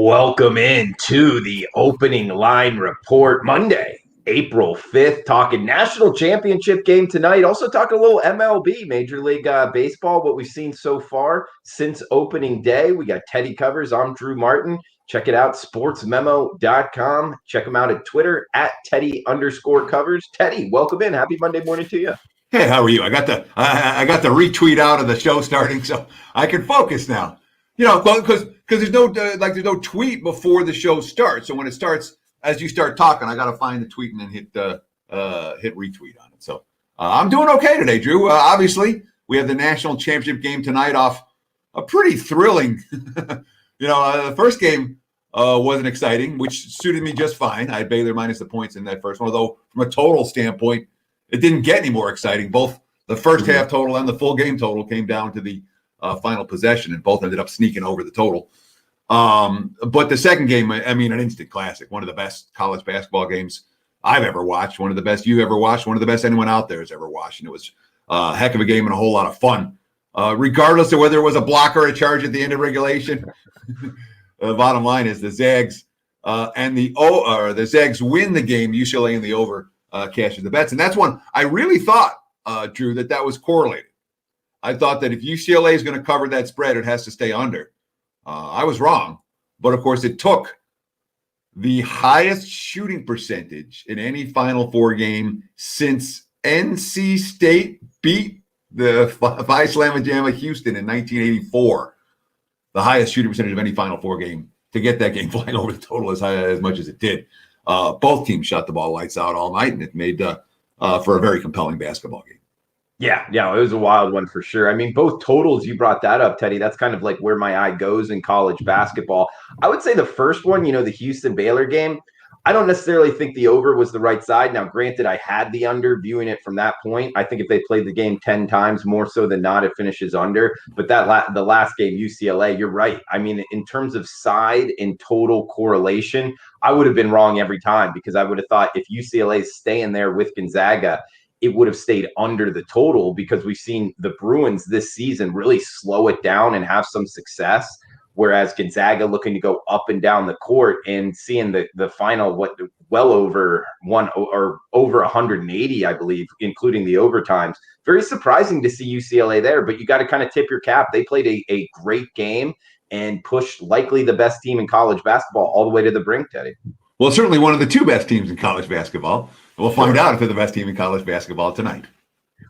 Welcome in to the opening line report Monday, April 5th, talking national championship game tonight. Also talking a little MLB, Major League Baseball, what we've seen so far since opening day. We got Teddy covers. I'm Drew Martin. Check it out, sportsmemo.com. Check him out at Twitter at Teddy_covers. Teddy, welcome in. Happy Monday morning to you. Hey, how are you? I got the retweet out of the show starting, so I can focus now. You know, because there's no tweet before the show starts. So when it starts, as you start talking, I got to find the tweet and then hit retweet on it. So I'm doing okay today, Drew. Obviously, we have the national championship game tonight off a pretty thrilling. The first game wasn't exciting, which suited me just fine. I had Baylor minus the points in that first one, although from a total standpoint, it didn't get any more exciting. Both the first half total and the full game total came down to the final possession, and both ended up sneaking over the total. But the second game, I mean, an instant classic, one of the best college basketball games I've ever watched, one of the best you've ever watched, one of the best anyone out there has ever watched. And it was a heck of a game and a whole lot of fun, regardless of whether it was a block or a charge at the end of regulation. The bottom line is the Zags the Zags win the game. UCLA in the over cashes the bets, and that's one I really thought, Drew, that was correlated. I thought that if UCLA is going to cover that spread, it has to stay under. I was wrong, but of course it took the highest shooting percentage in any Final Four game since NC State beat the Phi Slamma Jamma Houston in 1984. The highest shooting percentage of any Final Four game to get that game flying over the total as much as it did. Both teams shot the ball lights out all night, and it made for a very compelling basketball game. Yeah, it was a wild one for sure. I mean, both totals, you brought that up, Teddy. That's kind of like where my eye goes in college basketball. I would say the first one, the Houston-Baylor game, I don't necessarily think the over was the right side. Now, granted, I had the under viewing it from that point. I think if they played the game 10 times, more so than not, it finishes under. But the last game, UCLA, you're right. I mean, in terms of side and total correlation, I would have been wrong every time, because I would have thought if UCLA is staying there with Gonzaga, it would have stayed under the total, because we've seen the Bruins this season really slow it down and have some success. Whereas Gonzaga looking to go up and down the court and seeing the final, well over over 180, I believe, including the overtimes. Very surprising to see UCLA there, but you got to kind of tip your cap. They played a great game and pushed likely the best team in college basketball all the way to the brink, Teddy. Well, certainly one of the two best teams in college basketball. We'll find out if they're the best team in college basketball tonight.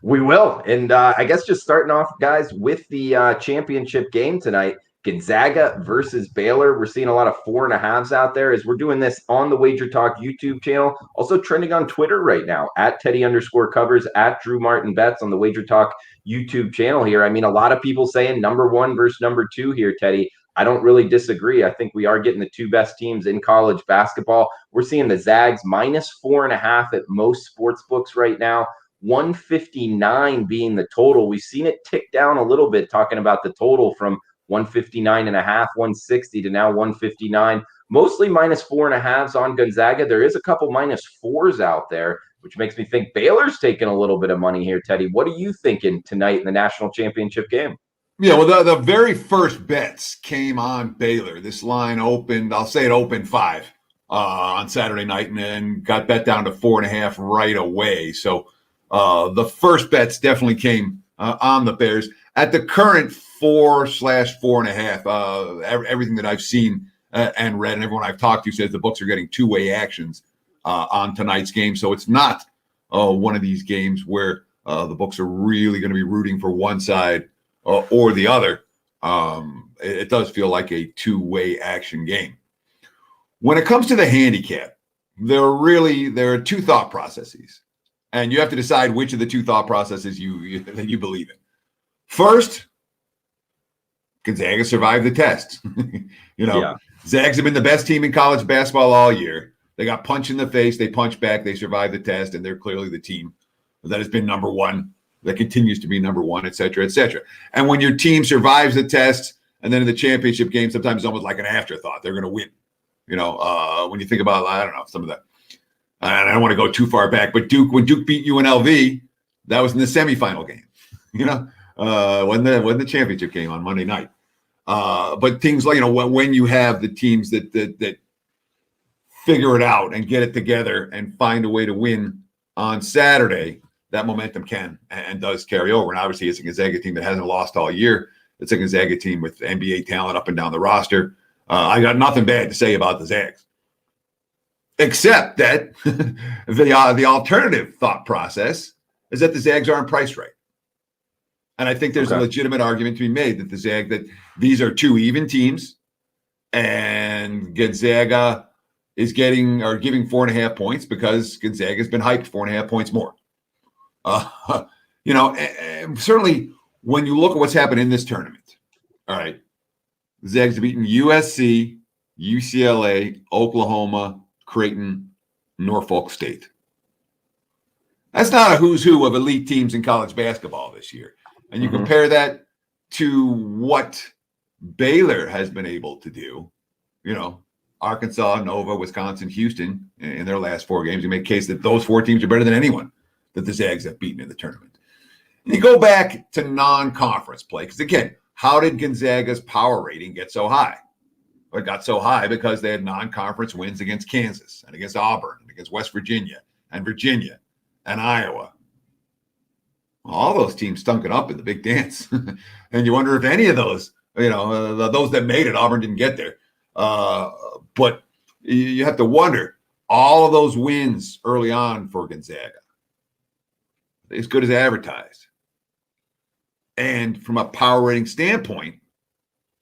We will. And I guess just starting off, guys, with the championship game tonight, Gonzaga versus Baylor. We're seeing a lot of 4.5s out there as we're doing this on the WagerTalk YouTube channel. Also trending on Twitter right now at Teddy_covers, at Drew Martin Bets on the WagerTalk YouTube channel here. I mean, a lot of people saying number one versus number two here, Teddy. I don't really disagree. I think we are getting the two best teams in college basketball. We're seeing the Zags minus 4.5 at most sports books right now. 159 being the total. We've seen it tick down a little bit, talking about the total from 159.5, 160 to now 159. Mostly minus 4.5s on Gonzaga. There is a couple minus 4s out there, which makes me think Baylor's taking a little bit of money here, Teddy. What are you thinking tonight in the national championship game? Yeah, well, the very first bets came on Baylor. This line opened, I'll say it opened 5 on Saturday night, and then got bet down to 4.5 right away. So the first bets definitely came on the Bears. At the current 4/4.5, everything that I've seen and read, and everyone I've talked to says the books are getting two-way actions on tonight's game. So it's not one of these games where the books are really going to be rooting for one side or the other. It does feel like a two-way action game. When it comes to the handicap, there are two thought processes, and you have to decide which of the two thought processes that you believe in. First, Gonzaga survived the test. Zags have been the best team in college basketball all year. They got punched in the face. They punched back. They survived the test, and they're clearly the team that has been number one, that continues to be number one, et cetera, et cetera. And when your team survives the test, and then in the championship game, sometimes it's almost like an afterthought. They're going to win. When you think about, I don't know, some of that. I don't want to go too far back, but when Duke beat UNLV, that was in the semifinal game. When the championship game on Monday night. But things like, when you have the teams that figure it out and get it together and find a way to win on Saturday, that momentum can and does carry over. And obviously, it's a Gonzaga team that hasn't lost all year. It's a Gonzaga team with NBA talent up and down the roster. I got nothing bad to say about the Zags, except that the alternative thought process is that the Zags aren't priced right. And I think there's a legitimate argument to be made that that these are two even teams, and Gonzaga is giving 4.5 points because Gonzaga has been hyped 4.5 points more. Certainly when you look at what's happened in this tournament, all right, the Zags have beaten USC, UCLA, Oklahoma, Creighton, Norfolk State. That's not a who's who of elite teams in college basketball this year. And you compare that to what Baylor has been able to do, Arkansas, Nova, Wisconsin, Houston in their last 4 games. You make a case that those 4 teams are better than anyone that the Zags have beaten in the tournament. And you go back to non-conference play, because again, how did Gonzaga's power rating get so high? Well, it got so high because they had non-conference wins against Kansas and against Auburn and against West Virginia and Iowa. All those teams stunk it up in the big dance. And you wonder if any of those, those that made it, Auburn didn't get there. But you have to wonder, all of those wins early on for Gonzaga, as good as advertised. And from a power rating standpoint,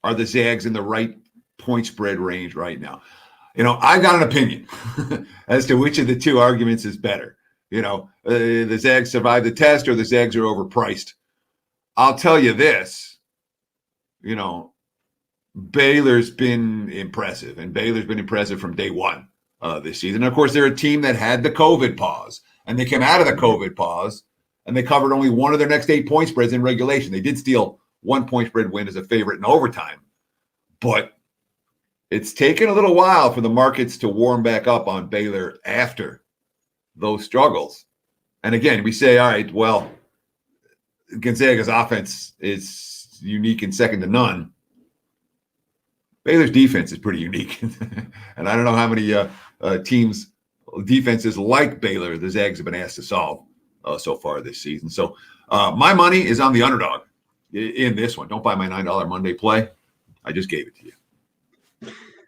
are the Zags in the right point spread range right now? I got an opinion as to which of the two arguments is better. The Zags survived the test or the Zags are overpriced. I'll tell you this, Baylor's been impressive, and Baylor's been impressive from day one this season. And of course, they're a team that had the COVID pause, and they came out of the COVID pause, and they covered only one of their next 8 point spreads in regulation. They did steal 1 point spread win as a favorite in overtime, but it's taken a little while for the markets to warm back up on Baylor after those struggles. And again, we say, all right, well, Gonzaga's offense is unique and second to none. Baylor's defense is pretty unique. And I don't know how many teams, defenses like Baylor, the Zags have been asked to solve so far this season. So my money is on the underdog in this one. Don't buy my $9 Monday play. I just gave it to you.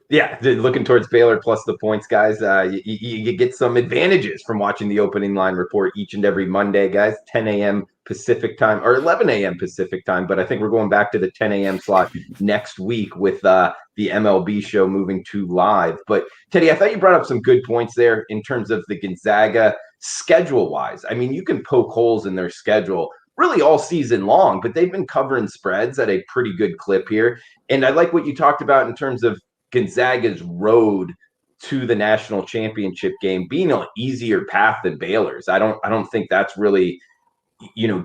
Yeah, looking towards Baylor plus the points, guys. You get some advantages from watching the opening line report each and every Monday, guys. 10 a.m. Pacific time or 11 a.m. Pacific time. But I think we're going back to the 10 a.m. slot next week with the MLB show moving to live. But Teddy, I thought you brought up some good points there in terms of the Gonzaga schedule-wise. I mean, you can poke holes in their schedule really all season long, but they've been covering spreads at a pretty good clip here. And I like what you talked about in terms of Gonzaga's road to the national championship game being an easier path than Baylor's. I don't think that's really,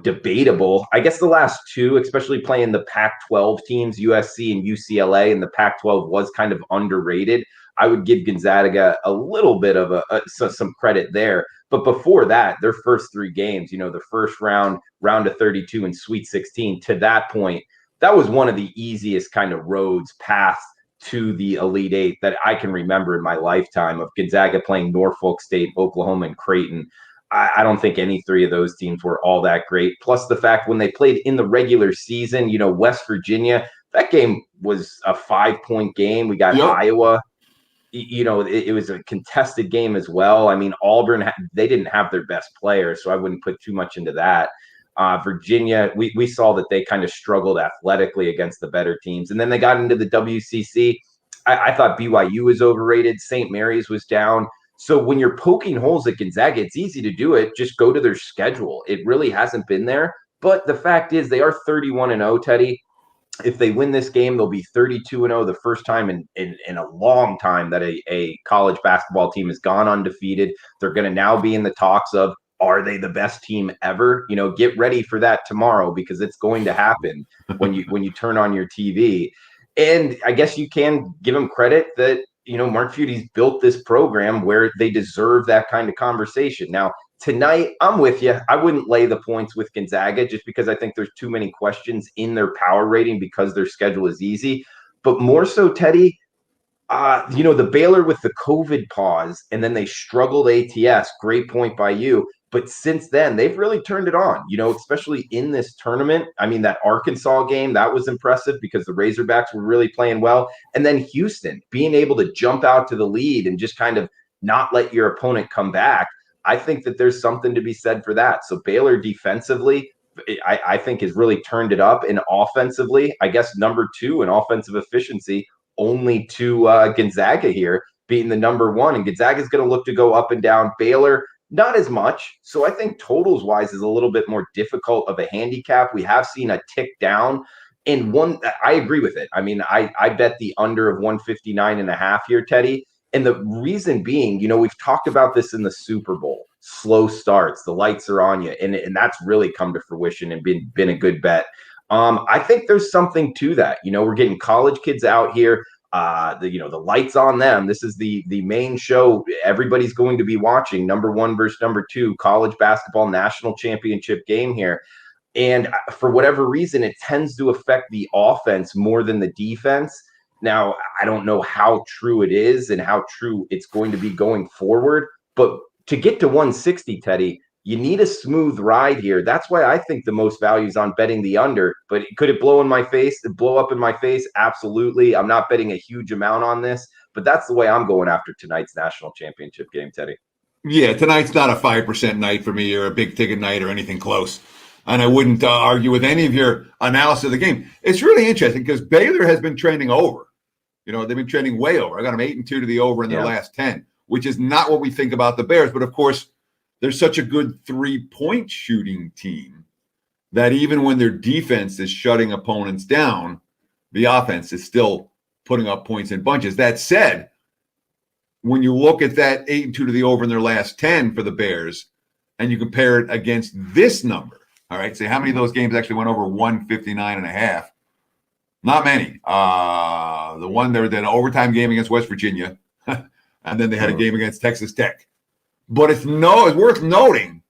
debatable. I guess the last two, especially playing the Pac-12 teams, USC and UCLA, and the Pac-12 was kind of underrated. I would give Gonzaga a little bit of some credit there. But before that, their first 3 games, the first round of 32 and Sweet 16, to that point, that was one of the easiest kind of roads paths to the Elite Eight that I can remember in my lifetime, of Gonzaga playing Norfolk State, Oklahoma, and Creighton. I don't think any 3 of those teams were all that great. Plus the fact when they played in the regular season, West Virginia, that game was a 5-point game. We got Iowa. It was a contested game as well. I mean, Auburn, they didn't have their best player, so I wouldn't put too much into that. Virginia, we saw that they kind of struggled athletically against the better teams. And then they got into the WCC. I thought BYU was overrated. St. Mary's was down. So when you're poking holes at Gonzaga, it's easy to do it. Just go to their schedule. It really hasn't been there. But the fact is they are 31-0, Teddy. If they win this game, they'll be 32-0, the first time in a long time that a college basketball team has gone undefeated. They're going to now be in the talks of, are they the best team ever? Get ready for that tomorrow, because it's going to happen when you turn on your TV. And I guess you can give them credit that, Mark Feudy's built this program where they deserve that kind of conversation. Now, Tonight, I'm with you. I wouldn't lay the points with Gonzaga just because I think there's too many questions in their power rating because their schedule is easy. But more so, Teddy, the Baylor with the COVID pause, and then they struggled ATS. Great point by you. But since then, they've really turned it on, especially in this tournament. I mean, that Arkansas game, that was impressive because the Razorbacks were really playing well. And then Houston being able to jump out to the lead and just kind of not let your opponent come back. I think that there's something to be said for that. So Baylor defensively, I think has really turned it up. And offensively, I guess number 2 in offensive efficiency, only to Gonzaga here being the number 1. And Gonzaga is going to look to go up and down. Baylor, not as much. So I think totals wise is a little bit more difficult of a handicap. We have seen a tick down. And I agree with it. I mean, I bet the under of 159.5 here, Teddy. And the reason being, we've talked about this in the Super Bowl. Slow starts, the lights are on you, and that's really come to fruition and been a good bet. I think there's something to that. We're getting college kids out here. The lights on them. This is the main show everybody's going to be watching. Number 1 versus number 2, college basketball national championship game here. And for whatever reason, it tends to affect the offense more than the defense. Now, I don't know how true it is and how true it's going to be going forward, but to get to 160, Teddy, you need a smooth ride here. That's why I think the most value is on betting the under. But could it blow up in my face? Absolutely. I'm not betting a huge amount on this, but that's the way I'm going after tonight's national championship game, Teddy. Yeah, tonight's not a 5% night for me or a big ticket night or anything close. And I wouldn't argue with any of your analysis of the game. It's really interesting because Baylor has been trending over. They've been trending way over. I got them 8-2 to the over in their last 10, which is not what we think about the Bears. But of course, they're such a good 3-point shooting team that even when their defense is shutting opponents down, the offense is still putting up points in bunches. That said, when you look at that 8-2 to the over in their last 10 for the Bears, and you compare it against this number, all right, say how many of those games actually went over 159.5? Not many. The one there, an overtime game against West Virginia, and then they had a game against Texas Tech. But it's worth noting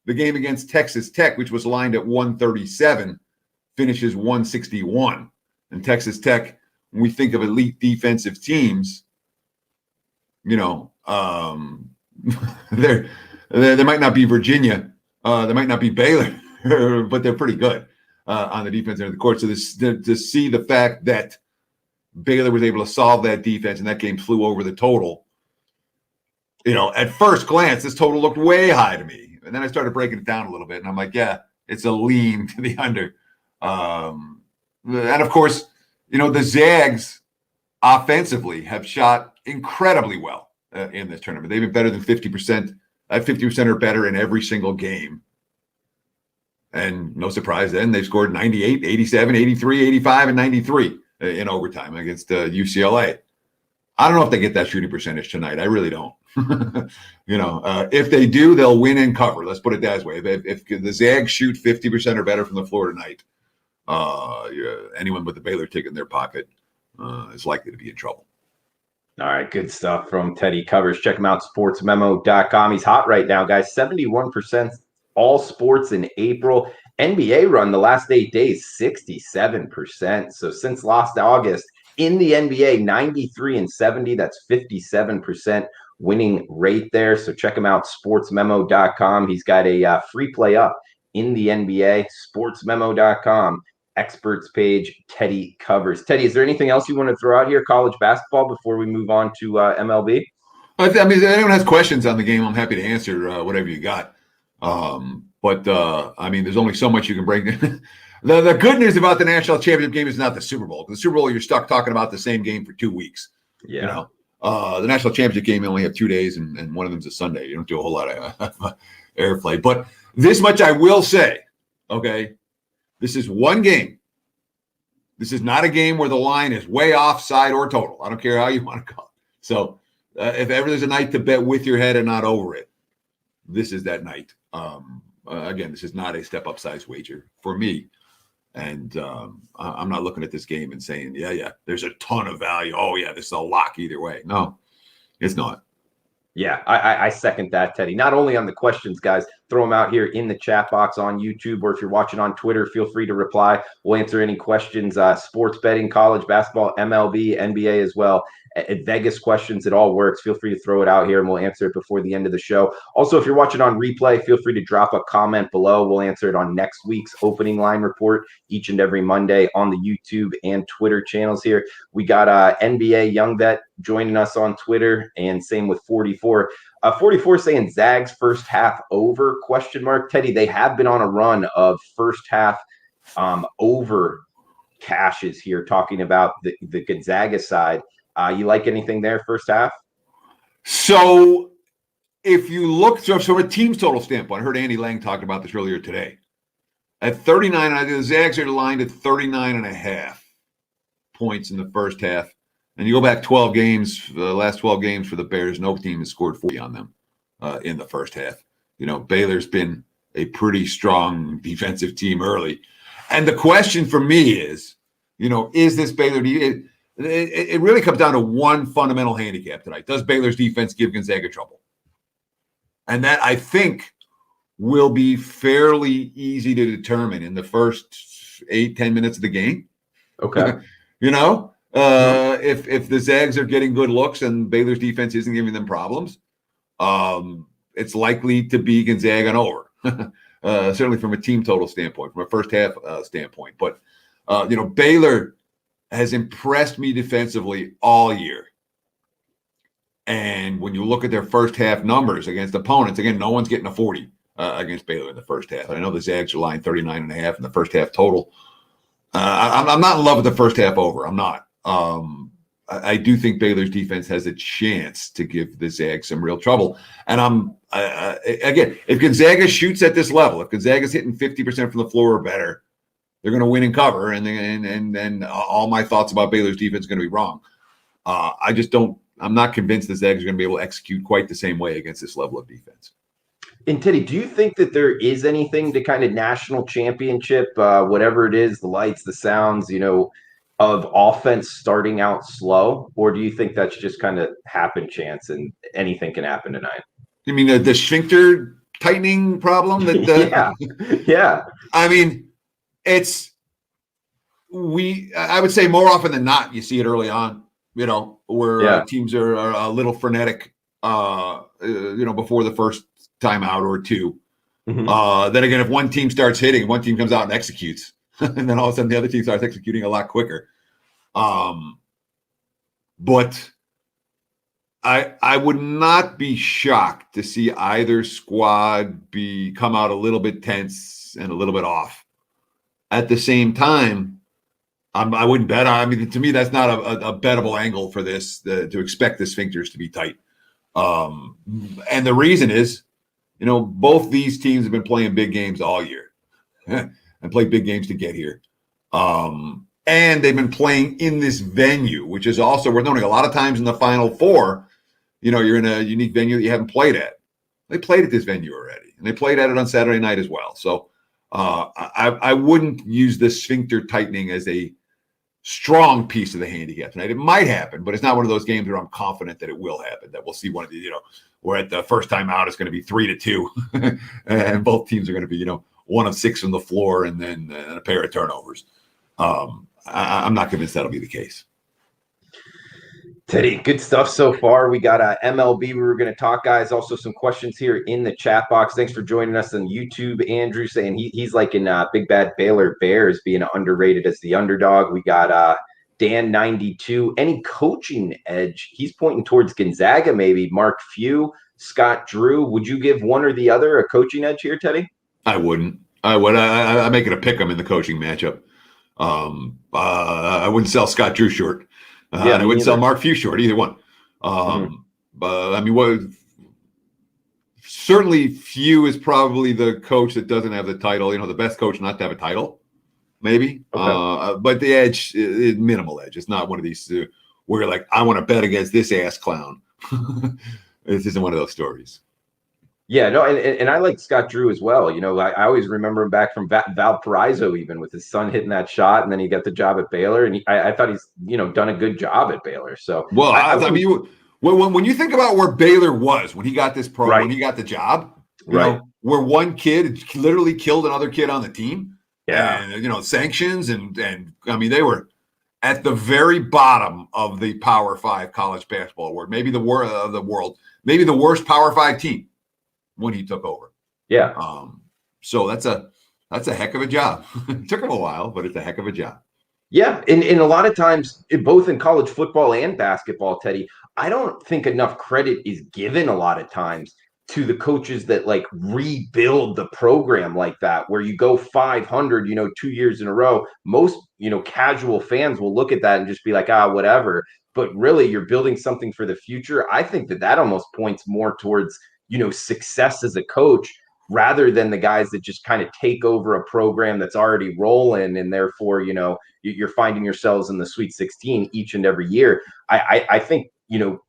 the game against Texas Tech, which was lined at 137, finishes 161. And Texas Tech, when we think of elite defensive teams, they might not be Virginia, they might not be Baylor, but they're pretty good on the defense end of the court. So to see the fact that Baylor was able to solve that defense and that game flew over the total, at first glance, this total looked way high to me. And then I started breaking it down a little bit, and I'm like, yeah, it's a lean to the under. And of course, the Zags offensively have shot incredibly well in this tournament. They've been better than 50%, 50% or better in every single game. And no surprise then, they've scored 98, 87, 83, 85, and 93 in overtime against UCLA. I don't know if they get that shooting percentage tonight. I really don't. If they do, they'll win and cover. Let's put it that way. If the Zags shoot 50% or better from the floor tonight, anyone with the Baylor ticket in their pocket is likely to be in trouble. All right, good stuff from Teddy Covers. Check him out, sportsmemo.com. He's hot right now, guys. 71% all sports in April. NBA run the last 8 days, 67%. So since last August, in the NBA, 93 and 70. That's 57% winning rate there. So check him out, sportsmemo.com. He's got a free play up in the NBA, sportsmemo.com. Experts page, Teddy Covers. Teddy, is there anything else you want to throw out here, college basketball, before we move on to MLB? I mean, if anyone has questions on the game, I'm happy to answer whatever you got. But I mean, there's only so much you can break. The good news about the national championship game is not the Super Bowl. The Super Bowl, you're stuck talking about the same game for 2 weeks. Yeah. The national championship game, you only have 2 days, and one of them's a Sunday. You don't do a whole lot of airplay. But this much I will say, okay, this is one game. This is not a game where the line is way offside or total. I don't care how you want to call it. So if ever there's a night to bet with your head and not over it, this is that night. Again, this is not a step-up size wager for me. And I'm not looking at this game and saying, yeah, there's a ton of value. Oh, yeah, this is a lock either way. No, it's not. Yeah, I second that, Teddy. Not only on the questions, guys, throw them out here in the chat box on YouTube, or if you're watching on Twitter, feel free to reply. We'll answer any questions, sports betting, college basketball, MLB, NBA as well. Vegas questions, it all works. Feel free to throw it out here and we'll answer it before the end of the show. Also, if you're watching on replay, feel free to drop a comment below. We'll answer it on next week's opening line report each and every Monday on the YouTube and Twitter channels here. We got NBA Young Vet joining us on Twitter, and same with 44. 44 saying Zags first half over, question mark. Teddy, they have been on a run of first half over cashes here, talking about the Gonzaga side. You like anything there first half? So if you look, so from a team's total standpoint, I heard Andy Lang talking about this earlier today. At 39, I think the Zags are aligned at 39.5 points in the first half. And you go back 12 games, the last 12 games for the Bears, no team has scored 40 on them in the first half. You know, Baylor's been a pretty strong defensive team early. And the question for me is, you know, is this Baylor? It really comes down to one fundamental handicap tonight. Does Baylor's defense give Gonzaga trouble? And that, I think, will be fairly easy to determine in the first 8-10 minutes of the game. Okay. You know, if the Zags are getting good looks and Baylor's defense isn't giving them problems, it's likely to be Gonzaga and over. Certainly from a team total standpoint, from a first half standpoint. But, you know, Baylor has impressed me defensively all year. And when you look at their first half numbers against opponents, again, no one's getting a 40 against Baylor in the first half. I know the Zags are lying 39.5 in the first half total. I'm not in love with the first half over. I'm not. I do think Baylor's defense has a chance to give the Zags some real trouble. And again, if Gonzaga shoots at this level, if Gonzaga's hitting 50% from the floor or better, they're going to win and cover. And then all my thoughts about Baylor's defense are going to be wrong. I'm not convinced the Zags are going to be able to execute quite the same way against this level of defense. And Teddy, do you think that there is anything to kind of national championship, whatever it is, the lights, the sounds, you know, of offense starting out slow? Or do you think that's just kind of happen chance and anything can happen tonight? You mean the sphincter tightening problem? Yeah. I mean, I would say more often than not, you see it early on, you know, where teams are a little frenetic, you know, before the first timeout or two. Mm-hmm. Then again, if one team starts hitting, one team comes out and executes, and then all of a sudden the other team starts executing a lot quicker. But I would not be shocked to see either squad come out a little bit tense and a little bit off. At the same time, I wouldn't bet. I mean, to me, that's not a bettable angle for this, to expect the sphincters to be tight. And the reason is, you know, both these teams have been playing big games all year and played big games to get here. And they've been playing in this venue, which is also worth noting. A lot of times in the Final Four, you know, you're in a unique venue that you haven't played at. They played at this venue already, and they played at it on Saturday night as well. So I wouldn't use the sphincter tightening as a strong piece of the handicap tonight. It might happen, but it's not one of those games where I'm confident that it will happen, that we'll see one of these, you know, where at the first time out it's going to be 3-2 and both teams are going to be, you know, 1 of 6 from the floor and then a pair of turnovers. I'm not convinced that'll be the case. Teddy, good stuff so far. We got MLB we were going to talk, guys. Also some questions here in the chat box. Thanks for joining us on YouTube. Andrew saying he's like in Big Bad Baylor Bears being underrated as the underdog. We got Dan92. Any coaching edge? He's pointing towards Gonzaga, maybe. Mark Few, Scott Drew. Would you give one or the other a coaching edge here, Teddy? I wouldn't. I would. I make it a pick 'em in the coaching matchup. I wouldn't sell Scott Drew short. And I wouldn't sell Mark Few short, either one. But I mean, certainly Few is probably the coach that doesn't have the title. You know, the best coach not to have a title, maybe. Okay. But the edge is minimal edge. It's not one of these where you're like, I want to bet against this ass clown. This isn't one of those stories. Yeah, no, and I like Scott Drew as well. You know, I always remember him back from Valparaiso, even with his son hitting that shot, and then he got the job at Baylor, and I thought he's, you know, done a good job at Baylor. So, well, I mean, When you think about where Baylor was when he got this program, when he got the job, you know, where one kid literally killed another kid on the team, and you know, sanctions and I mean, they were at the very bottom of the Power 5 college basketball award, maybe the world, maybe the worst Power 5 team when he took over. Yeah. So that's a heck of a job. It took him a while, but it's a heck of a job. Yeah, and a lot of times, both in college football and basketball, Teddy, I don't think enough credit is given a lot of times to the coaches that like rebuild the program like that, where you go 500, 2 years in a row. Most, casual fans will look at that and just be like, whatever. But really, you're building something for the future. I think that almost points more towards, success as a coach rather than the guys that just kind of take over a program that's already rolling. And therefore, you're finding yourselves in the Sweet 16 each and every year. I think,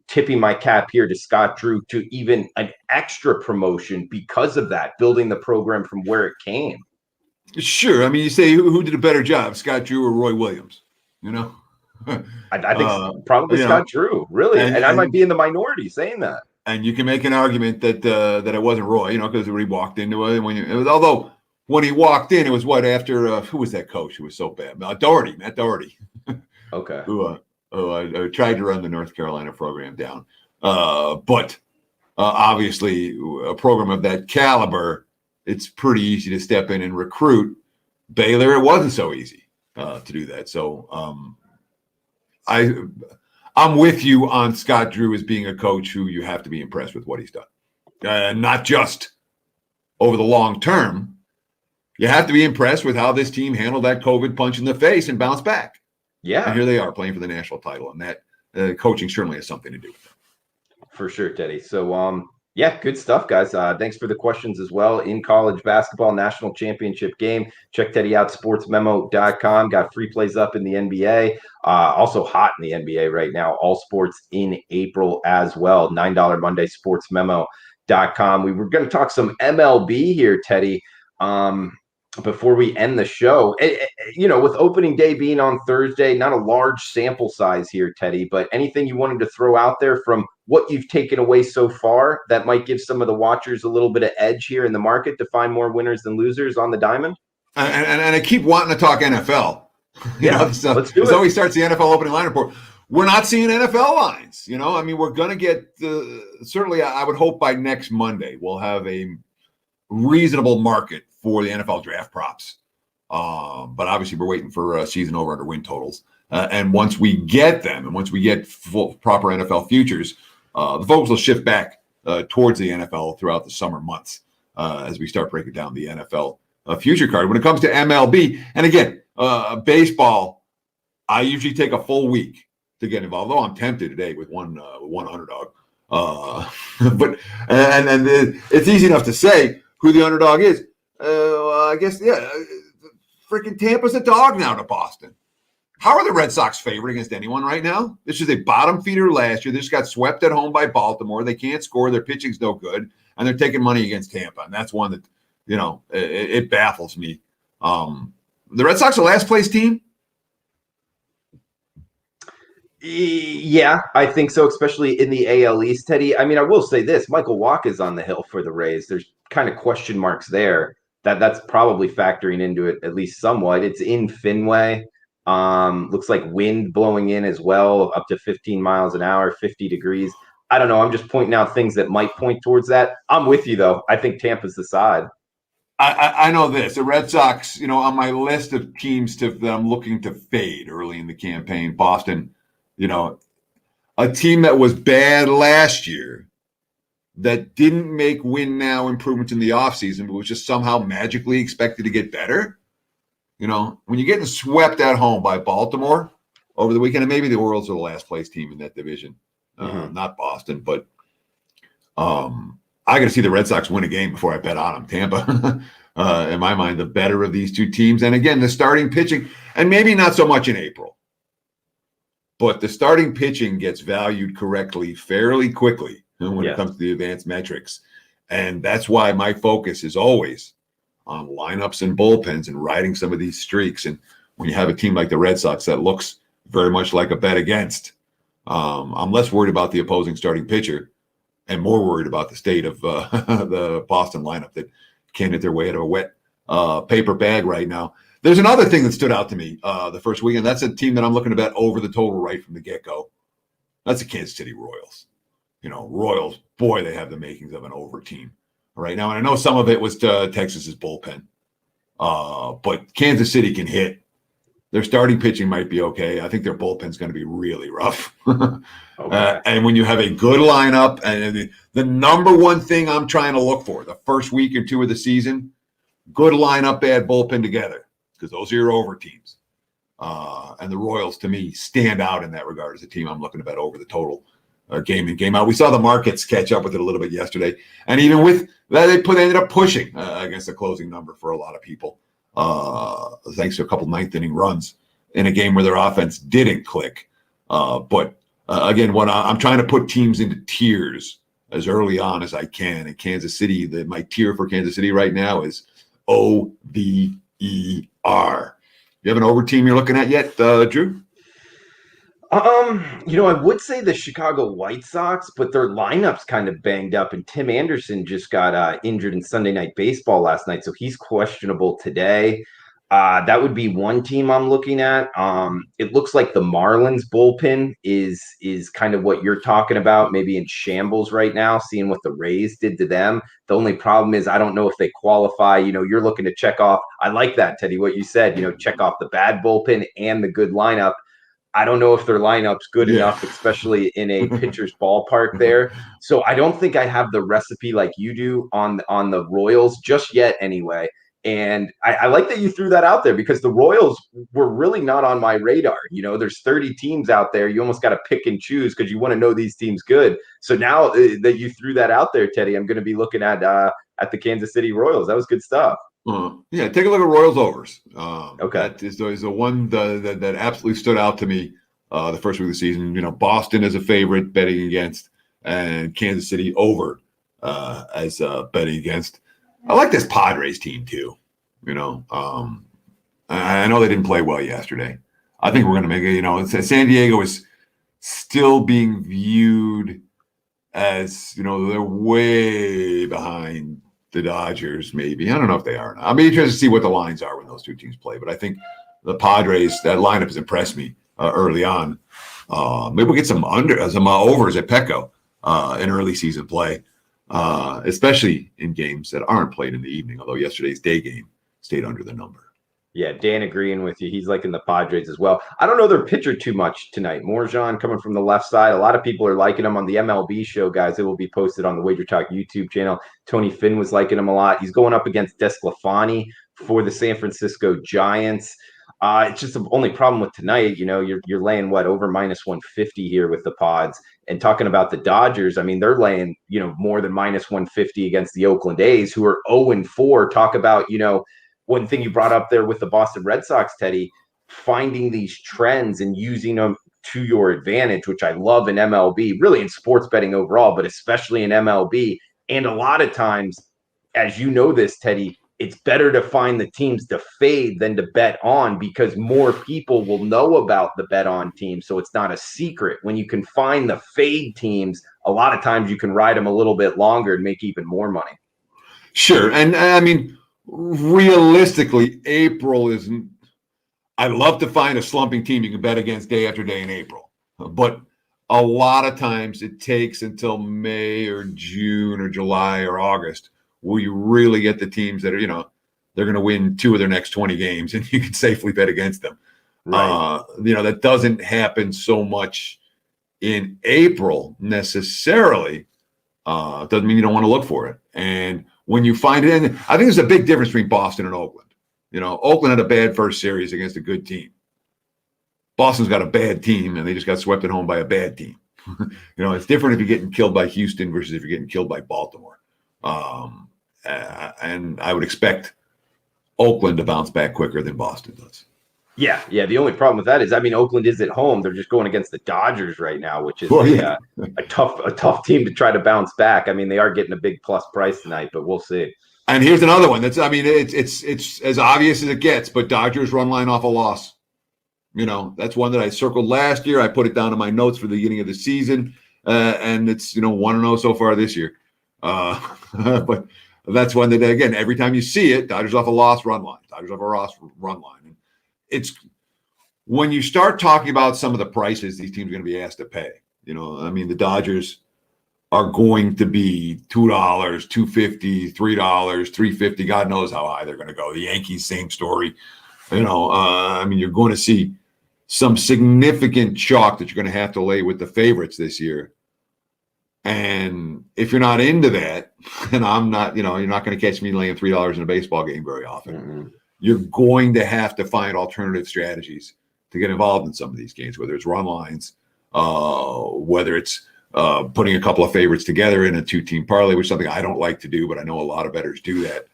tipping my cap here to Scott Drew to even an extra promotion because of that, building the program from where it came. Sure. I mean, you say who did a better job, Scott Drew or Roy Williams? I think probably Scott Drew, really. And I might be in the minority saying that. And you can make an argument that it wasn't Roy, because when he walked into it, although when he walked in, it was after who was that coach who was so bad? Matt Doherty. Okay. Who tried to run the North Carolina program down. But obviously, a program of that caliber, it's pretty easy to step in and recruit. Baylor, it wasn't so easy to do that. So I'm with you on Scott Drew as being a coach who you have to be impressed with what he's done. Not just over the long term. You have to be impressed with how this team handled that COVID punch in the face and bounced back. Yeah. And here they are playing for the national title. And that coaching certainly has something to do with it. For sure, Teddy. So, good stuff, guys. Thanks for the questions as well. In college basketball national championship game, check Teddy out, sportsmemo.com. Got free plays up in the NBA. Also hot in the NBA right now. All sports in April as well. $9 Monday, sportsmemo.com. We were going to talk some MLB here, Teddy, before we end the show. With opening day being on Thursday, not a large sample size here, Teddy, but anything you wanted to throw out there from what you've taken away so far that might give some of the watchers a little bit of edge here in the market to find more winners than losers on the diamond? And I keep wanting to talk NFL. Let's do it. So he starts the NFL opening line report. We're not seeing NFL lines. I mean, we're going to get certainly, I would hope by next Monday, we'll have a reasonable market for the NFL draft props. But obviously we're waiting for season over under win totals. And once we get them, and once we get full proper NFL futures, the focus will shift back towards the NFL throughout the summer months as we start breaking down the NFL future card. When it comes to MLB, and again, baseball, I usually take a full week to get involved. Although I'm tempted today with one underdog. But it's easy enough to say who the underdog is. I guess, freaking Tampa's a dog now to Boston. How are the Red Sox favored against anyone right now? This is a bottom feeder last year. They just got swept at home by Baltimore. They can't score. Their pitching's no good. And they're taking money against Tampa. And that's one that, it baffles me. The Red Sox are last place team? Yeah, I think so, especially in the AL East, Teddy. I mean, I will say this. Michael Wacha is on the hill for the Rays. There's kind of question marks there. That's probably factoring into it at least somewhat. It's in Fenway. Looks like wind blowing in as well, up to 15 miles an hour, 50 degrees. I don't know. I'm just pointing out things that might point towards that. I'm with you, though. I think Tampa's the side. I know this. The Red Sox, on my list of teams that I'm looking to fade early in the campaign, Boston, a team that was bad last year that didn't make win now improvements in the offseason, but was just somehow magically expected to get better. When you're getting swept at home by Baltimore over the weekend, and maybe the Orioles are the last place team in that division, not Boston, but I got to see the Red Sox win a game before I bet on them. Tampa, in my mind, the better of these two teams. And again, the starting pitching, and maybe not so much in April, but the starting pitching gets valued correctly fairly quickly when it comes to the advanced metrics. And that's why my focus is always on lineups and bullpens and riding some of these streaks. And when you have a team like the Red Sox that looks very much like a bet against, I'm less worried about the opposing starting pitcher and more worried about the state of the Boston lineup that can't hit their way out of a wet paper bag right now. There's another thing that stood out to me the first weekend. That's a team that I'm looking to bet over the total right from the get-go. That's the Kansas City Royals. Royals, boy, they have the makings of an over team right now. And I know some of it was Texas's bullpen. But Kansas City can hit. Their starting pitching might be okay. I think their bullpen's going to be really rough. Okay. And when you have a good lineup, and the number one thing I'm trying to look for, the first week or two of the season, good lineup, bad bullpen together, because those are your over teams. And the Royals, to me, stand out in that regard as a team I'm looking to bet over the total game in, game out. We saw the markets catch up with it a little bit yesterday. And even with that, they ended up pushing against the closing number for a lot of people, thanks to a couple ninth inning runs in a game where their offense didn't click. But again, when I'm trying to put teams into tiers as early on as I can. And Kansas City, my tier for Kansas City right now is OVER. You have an over team you're looking at yet, Drew? I would say the Chicago White Sox, but their lineup's kind of banged up, and Tim Anderson just got injured in Sunday Night Baseball last night, so he's questionable today. That would be one team I'm looking at. It looks like the Marlins bullpen is kind of what you're talking about, maybe in shambles right now, seeing what the Rays did to them. The only problem is I don't know if they qualify. You're looking to check off. I like that, Teddy, what you said, check off the bad bullpen and the good lineup. I don't know if their lineup's good enough, especially in a pitcher's ballpark there. So I don't think I have the recipe like you do on the Royals just yet anyway. And I like that you threw that out there, because the Royals were really not on my radar. There's 30 teams out there. You almost got to pick and choose because you want to know these teams good. So now that you threw that out there, Teddy, I'm going to be looking at the Kansas City Royals. That was good stuff. Yeah, take a look at Royals overs. Okay, that is the one that absolutely stood out to me the first week of the season. Boston as a favorite betting against, and Kansas City over as betting against. I like this Padres team too. I know they didn't play well yesterday. I think we're going to make it. San Diego is still being viewed as they're way behind the Dodgers, maybe. I don't know if they are now. I'll be interested to see what the lines are when those two teams play. But I think the Padres, that lineup has impressed me early on. Maybe we'll get some overs at Petco in early season play, especially in games that aren't played in the evening, although yesterday's day game stayed under the number. Yeah, Dan agreeing with you. He's liking the Padres as well. I don't know their pitcher too much tonight. Morjan coming from the left side. A lot of people are liking him on the MLB show, guys. It will be posted on the WagerTalk YouTube channel. Tony Finn was liking him a lot. He's going up against Desclafani for the San Francisco Giants. It's just the only problem with tonight. You're laying over minus 150 here with the Pods. And talking about the Dodgers, I mean, they're laying more than minus 150 against the Oakland A's, who are 0-4. Talk about one thing you brought up there with the Boston Red Sox, Teddy, finding these trends and using them to your advantage, which I love in MLB, really in sports betting overall, but especially in MLB. And a lot of times, as you know this, Teddy, it's better to find the teams to fade than to bet on, because more people will know about the bet on team. So it's not a secret. When you can find the fade teams, a lot of times you can ride them a little bit longer and make even more money. Sure. And I mean, realistically, April isn't. I'd love to find a slumping team you can bet against day after day in April, but a lot of times it takes until May or June or July or August where you really get the teams that are, they're going to win 2 of their next 20 games and you can safely bet against them. Right. That doesn't happen so much in April necessarily. Doesn't mean you don't want to look for it. And when you find it, and I think there's a big difference between Boston and Oakland. Oakland had a bad first series against a good team. Boston's got a bad team, and they just got swept at home by a bad team. It's different if you're getting killed by Houston versus if you're getting killed by Baltimore. And I would expect Oakland to bounce back quicker than Boston does. Yeah. The only problem with that is, Oakland is at home. They're just going against the Dodgers right now, which is a tough team to try to bounce back. I mean, they are getting a big plus price tonight, but we'll see. And here's another one. It's as obvious as it gets, but Dodgers run line off a loss. That's one that I circled last year. I put it down in my notes for the beginning of the season, and it's 1-0 so far this year. But that's one that, again, every time you see it, Dodgers off a loss, run line. Dodgers off a loss, run line. And it's when you start talking about some of the prices these teams are going to be asked to pay. The Dodgers are going to be $2, $2.50, $3, $3.50. God knows how high they're going to go. The Yankees, same story. You're going to see some significant chalk that you're going to have to lay with the favorites this year. And if you're not into that, and I'm not, you're not going to catch me laying $3 in a baseball game very often. Mm-hmm. You're going to have to find alternative strategies to get involved in some of these games, whether it's run lines, whether it's putting a couple of favorites together in a 2-team parlay, which is something I don't like to do, but I know a lot of bettors do that.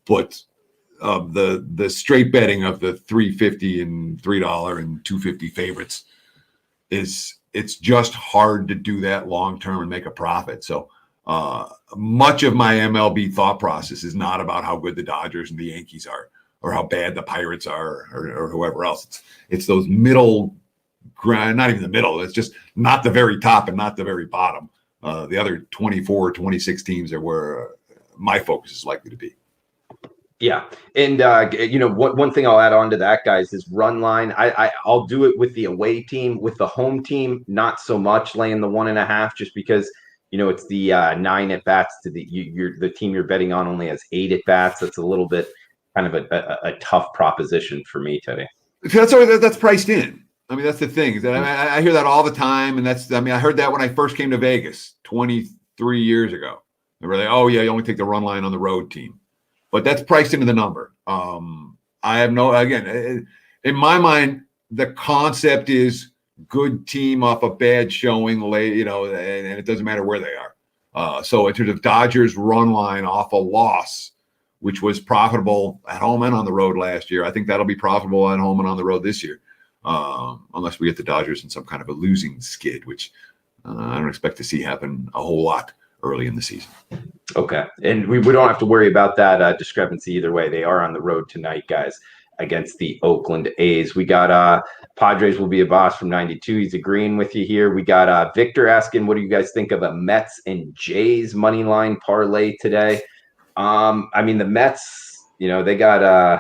But the straight betting of the $3.50 and $3 and $2.50 favorites it's just hard to do that long term and make a profit. So much of my MLB thought process is not about how good the Dodgers and the Yankees are, or how bad the Pirates are, or whoever else. It's those middle ground, not even the middle. It's just not the very top and not the very bottom. The other 24, 26 teams are where my focus is likely to be. Yeah. And, one thing I'll add on to that, guys, is run line. I'll do it with the away team. With the home team, not so much, laying the 1.5, just because, it's the 9 at-bats to the team you're betting on only has 8 at-bats. That's a little bit kind of a tough proposition for me, Teddy. That's priced in. That's the thing. I hear that all the time. And I heard that when I first came to Vegas 23 years ago. They were like, oh, yeah, you only take the run line on the road team. But that's priced into the number. I have again, in my mind, the concept is good team off a bad showing, and it doesn't matter where they are. So in terms of Dodgers run line off a loss, which was profitable at home and on the road last year, I think that'll be profitable at home and on the road this year, unless we get the Dodgers in some kind of a losing skid, which I don't expect to see happen a whole lot early in the season. Okay. And we don't have to worry about that discrepancy either way. They are on the road tonight, guys, against the Oakland A's. We got Padres will be a boss from 92. He's agreeing with you here. We got Victor asking, what do you guys think of a Mets and Jays money line parlay today? The Mets, they got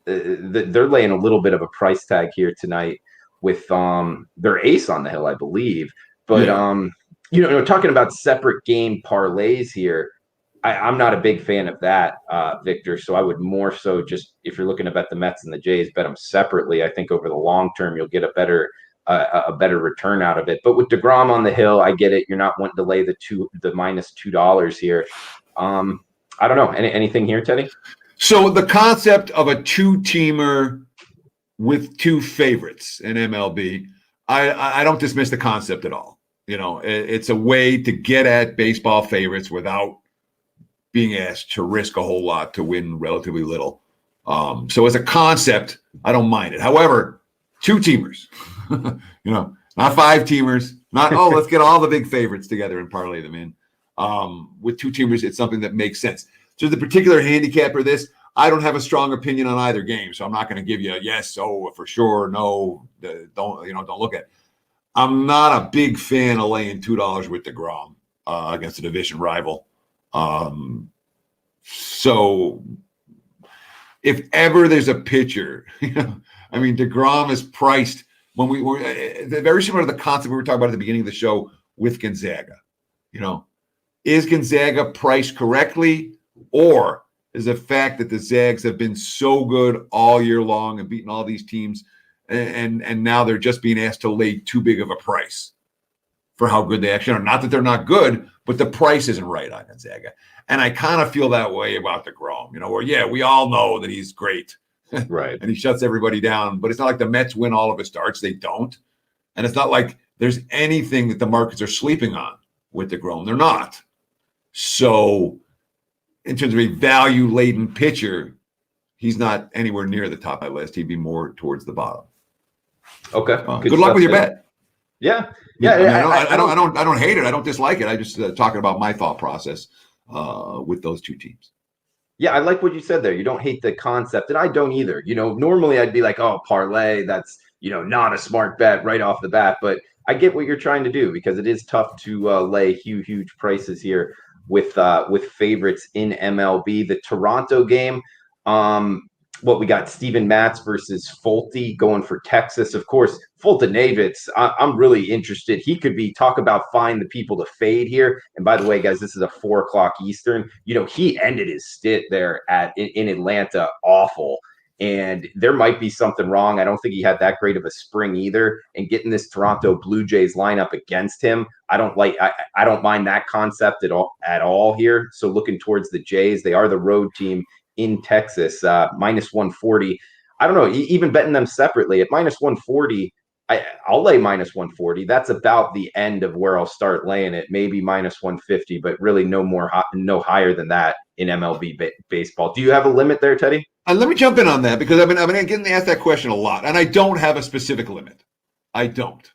they're laying a little bit of a price tag here tonight with their ace on the hill, I believe. But talking about separate game parlays here, I'm not a big fan of that, Victor. So I would more so just, if you're looking to bet the Mets and the Jays, bet them separately. I think over the long term, you'll get a better return out of it. But with DeGrom on the hill, I get it. You're not wanting to lay the -$2 here. I don't know. Anything here, Teddy? So the concept of a 2-teamer with 2 favorites in MLB, I don't dismiss the concept at all. It's a way to get at baseball favorites without being asked to risk a whole lot to win relatively little. So as a concept, I don't mind it. However, 2-teamers, not 5-teamers, not, let's get all the big favorites together and parlay them in. With 2-teamers, it's something that makes sense. So the particular handicapper, I don't have a strong opinion on either game, so I'm not going to give you a yes, for sure, no, don't look at it. I'm not a big fan of laying $2 with DeGrom against a division rival. So if ever there's a pitcher, DeGrom is priced when we were very similar to the concept we were talking about at the beginning of the show with Gonzaga. Is Gonzaga priced correctly, or is the fact that the Zags have been so good all year long and beaten all these teams, and now they're just being asked to lay too big of a price for how good they actually are? Not that they're not good, but the price isn't right on Gonzaga. And I kind of feel that way about DeGrom, where, we all know that he's great. Right. And he shuts everybody down. But it's not like the Mets win all of his starts. They don't. And it's not like there's anything that the markets are sleeping on with DeGrom. They're not. So in terms of a value-laden pitcher, he's not anywhere near the top of my list. He'd be more towards the bottom. Okay. Good luck with your bet. Yeah. I don't hate it. I don't dislike it. I just talking about my thought process with those 2 teams. Yeah, I like what you said there. You don't hate the concept, and I don't either. Normally I'd be like, oh, parlay, that's, not a smart bet right off the bat. But I get what you're trying to do because it is tough to lay huge prices here with favorites in MLB. The Toronto game, um, what we got, Steven Matz versus Fulte going for Texas. Of course, Fultonavitz, I'm really interested. He could be, talk about find the people to fade here. And by the way, guys, this is a 4 o'clock Eastern. He ended his stint there in Atlanta awful. And there might be something wrong. I don't think he had that great of a spring either. And getting this Toronto Blue Jays lineup against him, I don't mind that concept at all here. So looking towards the Jays, they are the road team in Texas, minus 140. I don't know, even betting them separately at minus 140, I'll lay minus 140. That's about the end of where I'll start laying it. Maybe minus 150, but really no higher than that in MLB baseball. Do you have a limit there, Teddy? Let me jump in on that because I've been getting asked that question a lot, and I don't have a specific limit. I don't.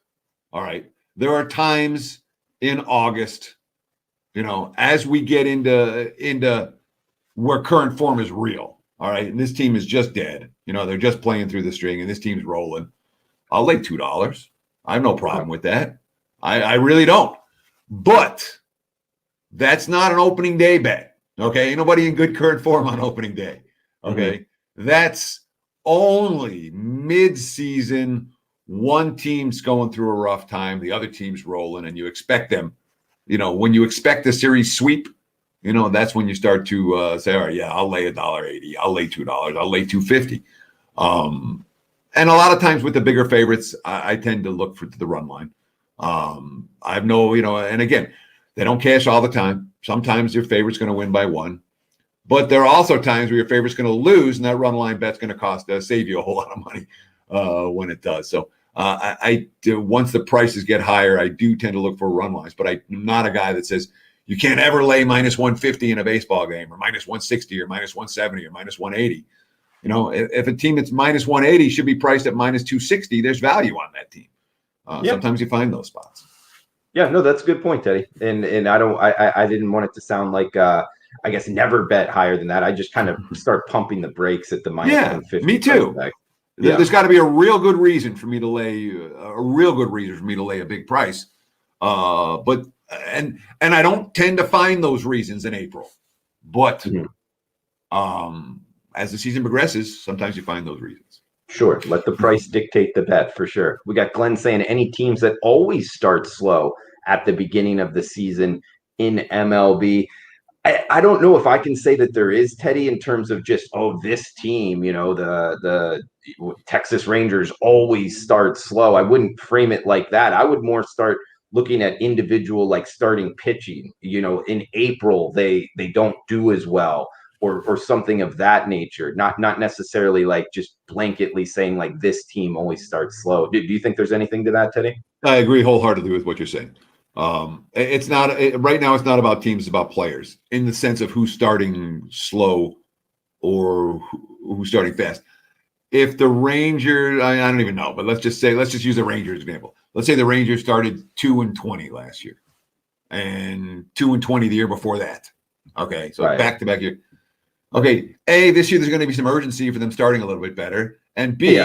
All right. There are times in August, as we get into where current form is real. All right. And this team is just dead. They're just playing through the string and this team's rolling. I'll lay $2. I have no problem with that. I really don't. But that's not an opening day bet. Okay. Ain't nobody in good current form on opening day. Okay. Mm-hmm. That's only mid-season. One team's going through a rough time. The other team's rolling, and you expect them, when you expect a series sweep, that's when you start to say, all right, yeah, I'll lay $1.80. I'll lay $2. I'll lay $2.50. And a lot of times with the bigger favorites, I tend to look for the run line. I have no, and again, they don't cash all the time. Sometimes your favorite's going to win by one. But there are also times where your favorite's going to lose, and that run line bet's going to save you a whole lot of money when it does. So I do, once the prices get higher, I do tend to look for run lines. But I'm not a guy that says you can't ever lay minus 150 in a baseball game, or minus 160, or minus 170, or minus 180. If a team that's minus 180 should be priced at minus 260, there's value on that team. Sometimes you find those spots. Yeah, no, that's a good point, Teddy. And I didn't want it to sound like I guess never bet higher than that. I just kind of start pumping the brakes at the minus 150. Me too. There's got to be a real good reason for me to lay a big price. But I don't tend to find those reasons in April. But as the season progresses, sometimes you find those reasons. Sure. Let the price dictate the bet for sure. We got Glenn saying any teams that always start slow at the beginning of the season in MLB. I don't know if I can say that there is, Teddy, in terms of just, this team, the Texas Rangers always start slow. I wouldn't frame it like that. I would more start looking at individual, like starting pitching, in April, they don't do as well or something of that nature. Not necessarily like just blanketly saying like this team always starts slow. Do you think there's anything to that, Teddy? I agree wholeheartedly with what you're saying. It's not right now. It's not about teams, it's about players in the sense of who's starting slow or who's starting fast. If the Rangers, I don't even know, but let's just use the Rangers example. Let's say the Rangers started 2-20 last year and 2-20 the year before that. Okay. So back-to-back year. Okay. A, this year there's going to be some urgency for them starting a little bit better. And B,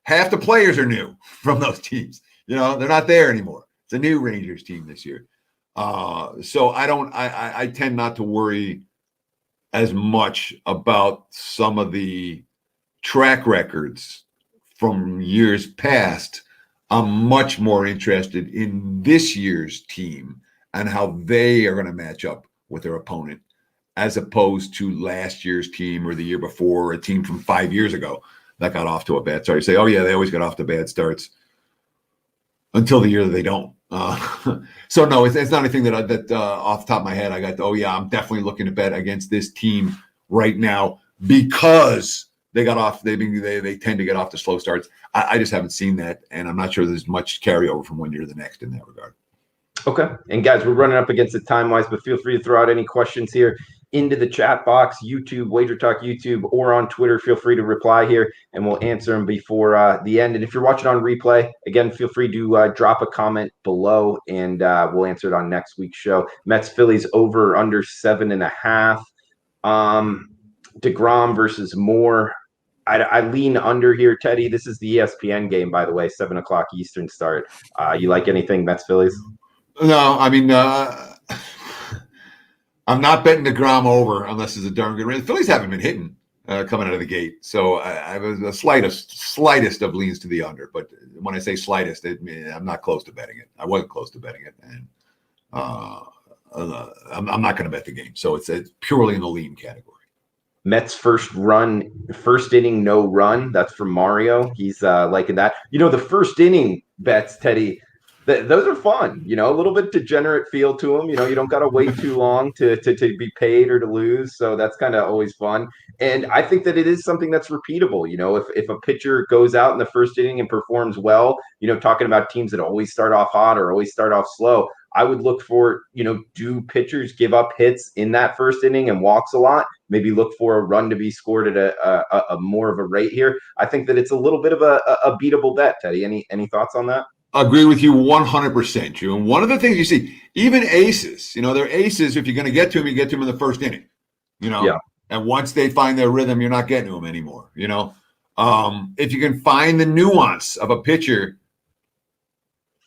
half the players are new from those teams. They're not there anymore. It's a new Rangers team this year. So I tend not to worry as much about some of the track records from years past. I'm much more interested in this year's team and how they are going to match up with their opponent, as opposed to last year's team or the year before, or a team from 5 years ago that got off to a bad start. You say, oh yeah, they always get off to bad starts until the year that they don't. So no, it's not anything that off the top of my head I got. I'm definitely looking to bet against this team right now because they got off. They tend to get off to slow starts. I just haven't seen that, and I'm not sure there's much carryover from one year to the next in that regard. Okay, and guys, we're running up against it time-wise, but feel free to throw out any questions here into the chat box, YouTube, WagerTalk YouTube, or on Twitter. Feel free to reply here, and we'll answer them before the end. And if you're watching on replay, again, feel free to drop a comment below, and we'll answer it on next week's show. Mets Phillies over under 7.5. DeGrom versus Moore. I lean under here, Teddy. This is the ESPN game, by the way, 7:00 Eastern start. You like anything Mets Phillies? No, I mean, I'm not betting DeGrom over unless it's a darn good race. The Phillies haven't been hitting coming out of the gate, so I was the slightest of leans to the under. But when I say slightest, I'm not close to betting it. I wasn't close to betting it, and I'm not going to bet the game. So it's purely in the lean category. Mets first inning, no run. That's from Mario. He's liking that. The first inning bets, Teddy, those are fun. A little bit degenerate feel to them. You don't got to wait too long to be paid or to lose. So that's kind of always fun. And I think that it is something that's repeatable. If a pitcher goes out in the first inning and performs well, talking about teams that always start off hot or always start off slow, I would look for, do pitchers give up hits in that first inning and walks a lot? Maybe look for a run to be scored at a more of a rate here. I think that it's a little bit of a beatable bet, Teddy. Any thoughts on that? Agree with you 100%, Drew. And one of the things you see, even aces, they're aces. If you're going to get to them, you get to them in the first inning, Yeah. And once they find their rhythm, you're not getting to them anymore, If you can find the nuance of a pitcher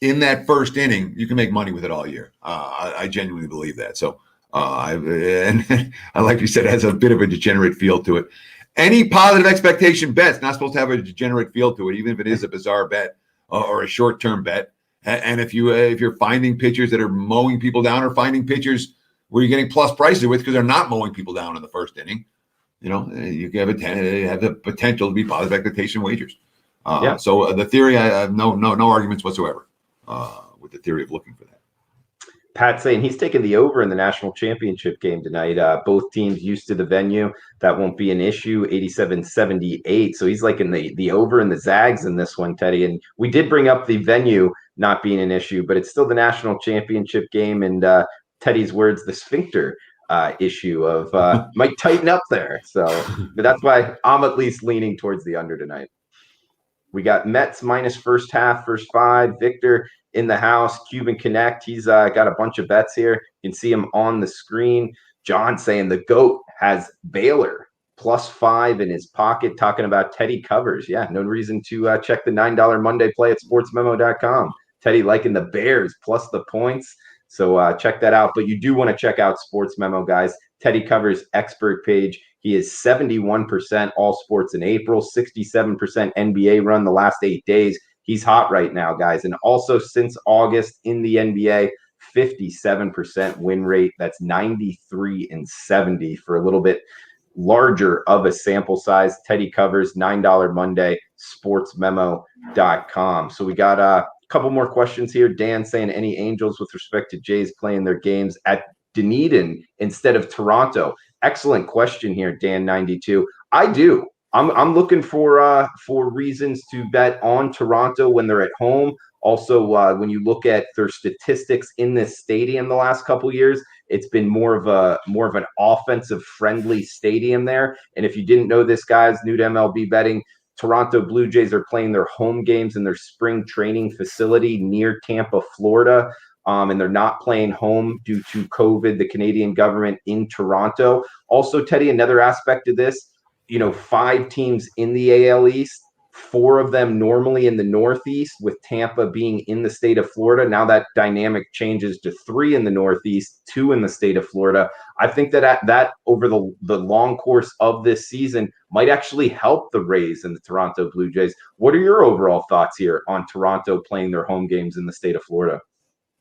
in that first inning, you can make money with it all year. I genuinely believe that. So, and like you said, it has a bit of a degenerate feel to it. Any positive expectation bet's not supposed to have a degenerate feel to it, even if it is a bizarre bet or a short-term bet. And if you're finding pitchers that are mowing people down, or finding pitchers where you're getting plus prices with because they're not mowing people down in the first inning, you have the potential to be positive expectation wagers. So the theory, I have no arguments whatsoever with the theory of looking for that. Pat saying he's taking the over in the national championship game tonight. Both teams used to the venue. That won't be an issue. 87-78. So he's like in the over in the Zags in this one, Teddy. And we did bring up the venue not being an issue, but it's still the national championship game. And Teddy's words, the sphincter issue of might tighten up there. So but that's why I'm at least leaning towards the under tonight. We got Mets minus first half, first 5. Victor in the house, Cuban Connect. He's got a bunch of bets here. You can see him on the screen. John saying the GOAT has Baylor plus 5 in his pocket, talking about Teddy covers. Yeah, no reason to check the $9 Monday play at sportsmemo.com. Teddy liking the Bears plus the points. So check that out. But you do want to check out Sports Memo, guys. Teddy covers expert page. He is 71% all sports in April, 67% NBA run the last 8 days. He's hot right now, guys. And also since August in the NBA, 57% win rate. That's 93-70 for a little bit larger of a sample size. Teddy covers $9 Monday, sportsmemo.com. So we got a couple more questions here. Dan saying any Angels with respect to Jays playing their games at Dunedin instead of Toronto. Excellent question here, Dan92. I do. I'm looking for reasons to bet on Toronto when they're at home. Also, when you look at their statistics in this stadium the last couple of years, it's been more of an offensive friendly stadium there. And if you didn't know this, guys, new to MLB betting, Toronto Blue Jays are playing their home games in their spring training facility near Tampa, Florida. And they're not playing home due to COVID, the Canadian government in Toronto. Also, Teddy, another aspect of this, 5 teams in the AL East, 4 of them normally in the Northeast, with Tampa being in the state of Florida. Now that dynamic changes to 3 in the Northeast, 2 in the state of Florida. I think that over the long course of this season might actually help the Rays and the Toronto Blue Jays. What are your overall thoughts here on Toronto playing their home games in the state of Florida?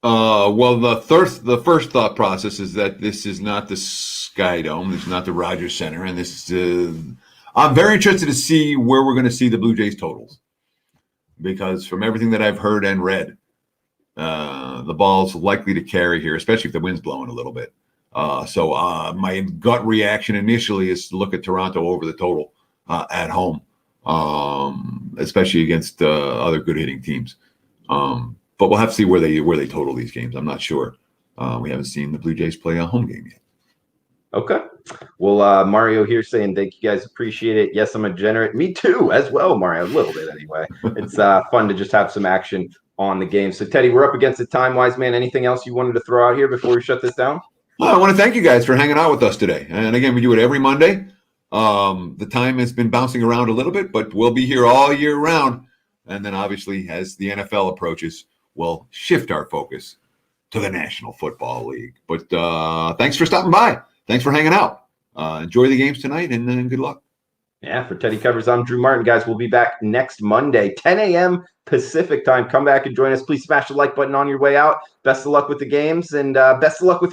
Well, the first thought process is that this is not the Sky Dome, this is not the Rogers Center, and this is. I'm very interested to see where we're going to see the Blue Jays totals, because from everything that I've heard and read, the ball's likely to carry here, especially if the wind's blowing a little bit. So my gut reaction initially is to look at Toronto over the total at home, especially against other good hitting teams. But we'll have to see where they total these games. I'm not sure. We haven't seen the Blue Jays play a home game yet. Okay. Well, Mario here saying thank you guys. Appreciate it. Yes, I'm a degenerate. Me too, as well, Mario. A little bit anyway. It's fun to just have some action on the game. So, Teddy, we're up against it time-wise, man. Anything else you wanted to throw out here before we shut this down? Well, I want to thank you guys for hanging out with us today. And again, we do it every Monday. The time has been bouncing around a little bit, but we'll be here all year round. And then obviously, as the NFL approaches, we'll shift our focus to the National Football League. But thanks for stopping by. Thanks for hanging out. Enjoy the games tonight, and good luck. Yeah, for Teddy Covers, I'm Drew Martin. Guys, we'll be back next Monday, 10 a.m. Pacific time. Come back and join us. Please smash the like button on your way out. Best of luck with the games, and best of luck with